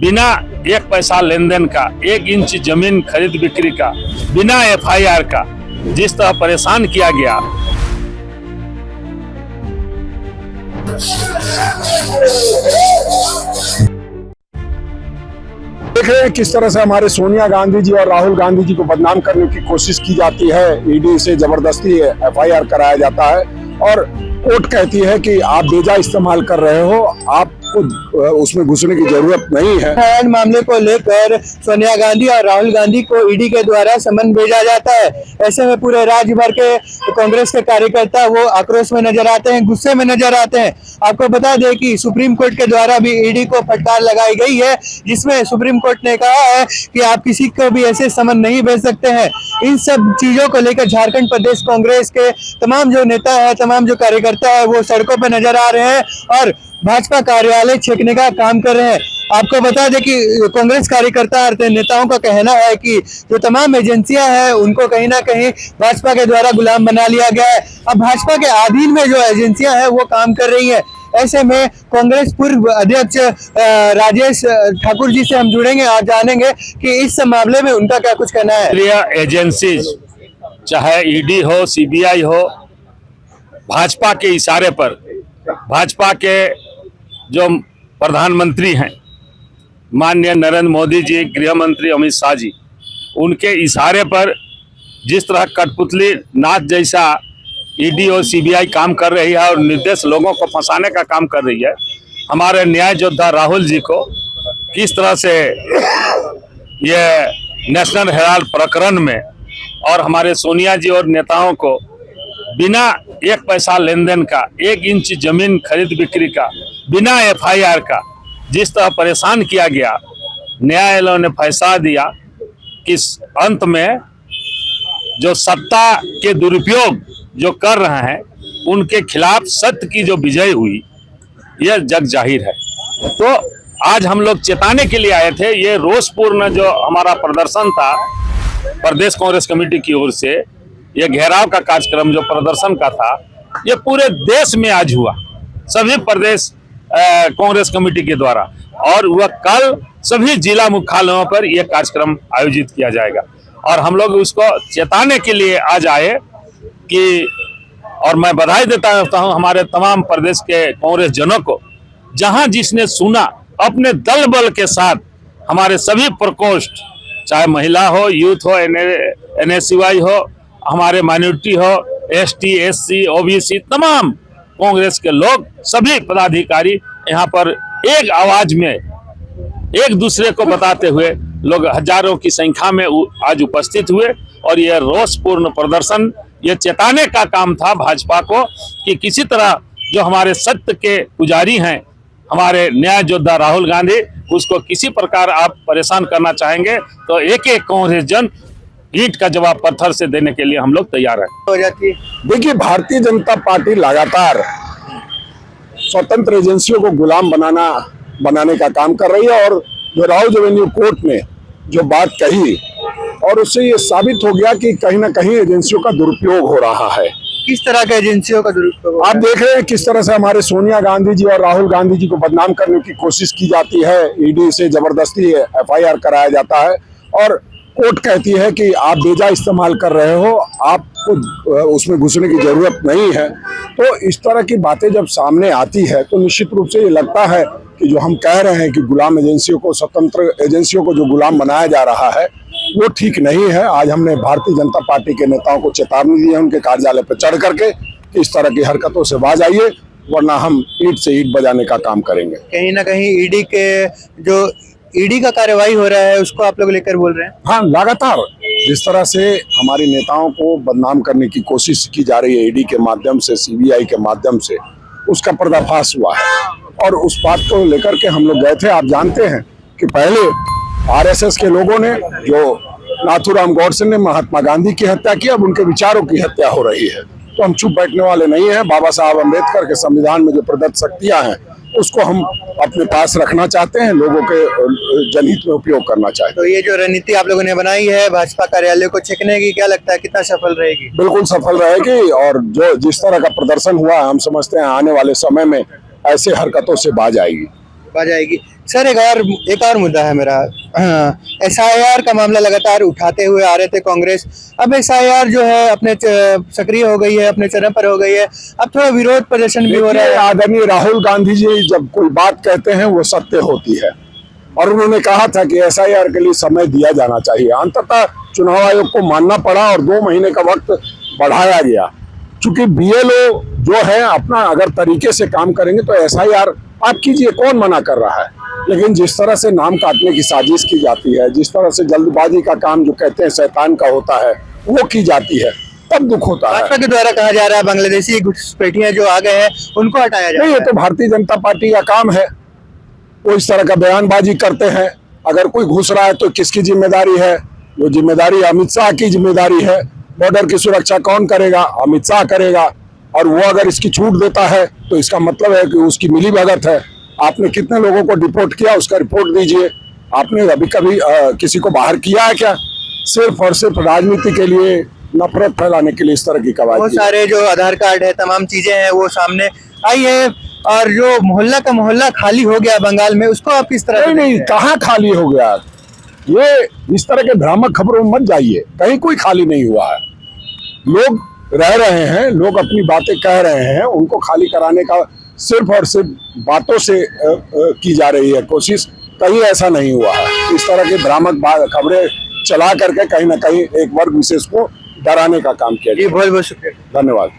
बिना एक पैसा लेन देन का, 1 इंच जमीन खरीद बिक्री का, बिना FIR का जिस तरह परेशान किया गया। देख रहे हैं किस तरह से हमारे सोनिया गांधी जी और राहुल गांधी जी को बदनाम करने की कोशिश की जाती है। ईडी से जबरदस्ती FIR कराया जाता है और कोर्ट कहती है कि आप बेजा इस्तेमाल कर रहे हो, आपको उसमें घुसने की जरूरत नहीं है। मामले को लेकर सोनिया गांधी और राहुल गांधी को ईडी के द्वारा समन भेजा जाता है। ऐसे में पूरे राज्य भर के कांग्रेस के कार्यकर्ता वो आक्रोश में नजर आते हैं, गुस्से में नजर आते हैं। आपको बता दें कि सुप्रीम कोर्ट के द्वारा भी ईडी को फटकार लगाई गई है, जिसमें सुप्रीम कोर्ट ने कहा है कि आप किसी को भी ऐसे समन नहीं भेज सकते हैं। इन सब चीजों को लेकर झारखंड प्रदेश कांग्रेस के तमाम जो नेता है, तमाम जो कार्यकर्ता है, वो सड़कों पर नजर आ रहे हैं और भाजपा कार्यालय छेकने का काम कर रहे हैं। आपको बता दें कि कांग्रेस कार्यकर्ता और नेताओं का कहना है कि जो तमाम एजेंसियां हैं उनको कहीं ना कहीं भाजपा के द्वारा गुलाम बना लिया गया है। अब भाजपा के अधीन में जो एजेंसियां हैं वो काम कर रही हैं। ऐसे में कांग्रेस पूर्व अध्यक्ष राजेश ठाकुर जी से हम जुड़ेंगे और जानेंगे कि इस मामले में उनका क्या कुछ कहना है। एजेंसीज चाहे ईडी हो, CBI हो, भाजपा के इशारे पर, भाजपा के जो प्रधानमंत्री हैं माननीय नरेंद्र मोदी जी, गृह मंत्री अमित शाह जी, उनके इशारे पर जिस तरह कठपुतली नाच जैसा ईडी और CBI काम कर रही है और निर्देश लोगों को फंसाने का काम कर रही है, हमारे न्याय योद्धा राहुल जी को किस तरह से ये नेशनल हेराल्ड प्रकरण में और हमारे सोनिया जी और नेताओं को बिना एक पैसा लेन देन का, 1 इंच जमीन खरीद बिक्री का, बिना FIR का जिस तरह परेशान किया गया, न्यायालय ने फैसला दिया कि अंत में जो सत्ता के दुरुपयोग जो कर रहे हैं उनके खिलाफ सत्य की जो विजय हुई, यह जग जाहिर है। तो आज हम लोग चेताने के लिए आए थे। ये रोषपूर्ण जो हमारा प्रदर्शन था प्रदेश कांग्रेस कमेटी की ओर से, ये घेराव का कार्यक्रम जो प्रदर्शन का था, ये पूरे देश में आज हुआ, सभी प्रदेश कांग्रेस कमेटी के द्वारा, और वह कल सभी जिला मुख्यालयों पर यह कार्यक्रम आयोजित किया जाएगा। और हम लोग उसको चेताने के लिए आज आए कि, और मैं बधाई देता हूं हमारे तमाम प्रदेश के कांग्रेस जनों को, जहां जिसने सुना अपने दल बल के साथ हमारे सभी प्रकोष्ठ, चाहे महिला हो, यूथ हो, NSY हो, हमारे माइनॉरिटी हो, ST SC OBC, तमाम कांग्रेस के लोग, सभी पदाधिकारी यहाँ पर एक आवाज में एक दूसरे को बताते हुए लोग हजारों की संख्या में आज उपस्थित हुए। और यह रोषपूर्ण प्रदर्शन ये चेताने का काम था भाजपा को कि किसी तरह जो हमारे सत्य के पुजारी हैं, हमारे न्याय योद्धा राहुल गांधी, उसको किसी प्रकार आप परेशान करना चाहेंगे तो एक एक कांग्रेस जन ईंट का जवाब पत्थर से देने के लिए हम लोग तैयार हैं। देखिए, भारतीय जनता पार्टी लगातार स्वतंत्र एजेंसियों को गुलाम बनाने का काम कर रही है। और जो राउज एवेन्यू कोर्ट ने जो बात कही, और उससे ये साबित हो गया कि कहीं ना कहीं एजेंसियों का दुरुपयोग हो रहा है। किस तरह के एजेंसियों का दुरुपयोग? आप देख रहे हैं किस तरह से हमारे सोनिया गांधी जी और राहुल गांधी जी को बदनाम करने की कोशिश की जाती है। ईडी से जबरदस्ती FIR कराया जाता है और कोर्ट कहती है कि आप बेजा इस्तेमाल कर रहे हो, आपको उसमें घुसने की जरूरत नहीं है। तो इस तरह की बातें जब सामने आती है तो निश्चित रूप से ये लगता है कि जो हम कह रहे हैं कि गुलाम एजेंसियों को, स्वतंत्र एजेंसियों को जो गुलाम बनाया जा रहा है, वो ठीक नहीं है। आज हमने भारतीय जनता पार्टी के नेताओं को चेतावनी दी है उनके कार्यालय पर चढ़ करके कि इस तरह की हरकतों से बाज आइए, वरना हम ईंट से ईंट बजाने का काम करेंगे। कहीं ना कहीं ईडी का कार्यवाही हो रहा है, उसको आप लोग लेकर बोल रहे हैं? हाँ, लगातार जिस तरह से हमारे नेताओं को बदनाम करने की कोशिश की जा रही है ईडी के माध्यम से, CBI के माध्यम से, उसका पर्दाफाश हुआ है। और उस बात को लेकर के हम लोग गए थे। आप जानते हैं कि पहले RSS के लोगों ने, जो नाथूराम गौडसे ने महात्मा गांधी की हत्या की, अब उनके विचारों की हत्या हो रही है। तो हम चुप बैठने वाले नहीं हैं। बाबा साहब अम्बेडकर के संविधान में जो प्रदत्त शक्तियां हैं उसको हम अपने पास रखना चाहते हैं, लोगों के जनहित में उपयोग करना चाहते हैं। तो ये जो रणनीति आप लोगों ने बनाई है भाजपा कार्यालय को छेकने की, क्या लगता है कितना सफल रहेगी? बिल्कुल सफल रहेगी। और जो जिस तरह का प्रदर्शन हुआ, हम समझते हैं आने वाले समय में ऐसे हरकतों से बाज आएगी। आ जाएगी। सर एक और मुद्दा है मेरा, SIR का मामला लगातार उठाते हुए आ रहे थे कांग्रेस। अब SIR जो है अपने सक्रिय हो गई है, अपने चरम पर हो गई है। अब थोड़ा विरोध प्रदर्शन भी हो रहा देखिए, है। आदरणीय राहुल गांधी जी जब कोई बात कहते हैं वो सत्य होती है, और उन्होंने कहा था कि SIR के लिए समय दिया जाना चाहिए। अंततः चुनाव आयोग को मानना पड़ा और 2 महीने का वक्त बढ़ाया गया। चूंकि BLO जो है अपना अगर तरीके से काम करेंगे तो SIR आप कीजिए, कौन मना कर रहा है। लेकिन जिस तरह से नाम काटने की साजिश की जाती है, जिस तरह से जल्दबाजी का काम जो कहते हैं शैतान का होता है वो की जाती है, तब दुख होता है। भाजपा के द्वारा कहा जा रहा है बांग्लादेशी घुसपैठिया जो आ गए हैं उनको हटाया जाए। नहीं, ये तो भारतीय जनता पार्टी का काम है। वो इस तरह का बयानबाजी करते हैं। अगर कोई घुस रहा है तो किसकी जिम्मेदारी है? वो जिम्मेदारी अमित शाह की जिम्मेदारी है। बॉर्डर की सुरक्षा कौन करेगा? अमित शाह करेगा। और वो अगर इसकी छूट देता है तो इसका मतलब है कि उसकी मिलीभगत है। आपने कितने लोगों को डिपोर्ट किया, उसका रिपोर्ट दीजिए। आपने अभी कभी किसी को बाहर किया है क्या? सिर्फ और सिर्फ राजनीति के लिए, नफरत फैलाने के लिए इस तरह की वो कवायद। सारे जो आधार कार्ड है, तमाम चीजें हैं वो सामने आई है। और जो मोहल्ला का मोहल्ला खाली हो गया बंगाल में, उसको आप किस तरह नहीं नहीं, कहाँ खाली हो गया? ये इस तरह के भ्रामक खबरों में मत जाइए। कहीं कोई खाली नहीं हुआ है। लोग रह रहे हैं, लोग अपनी बातें कह रहे हैं। उनको खाली कराने का सिर्फ और सिर्फ बातों से की जा रही है कोशिश। कहीं ऐसा नहीं हुआ है। इस तरह की भ्रामक खबरें चला करके कहीं ना कहीं एक वर्ग विशेष को डराने का काम किया जी, जाए। बहुत बहुत शुक्रिया। धन्यवाद।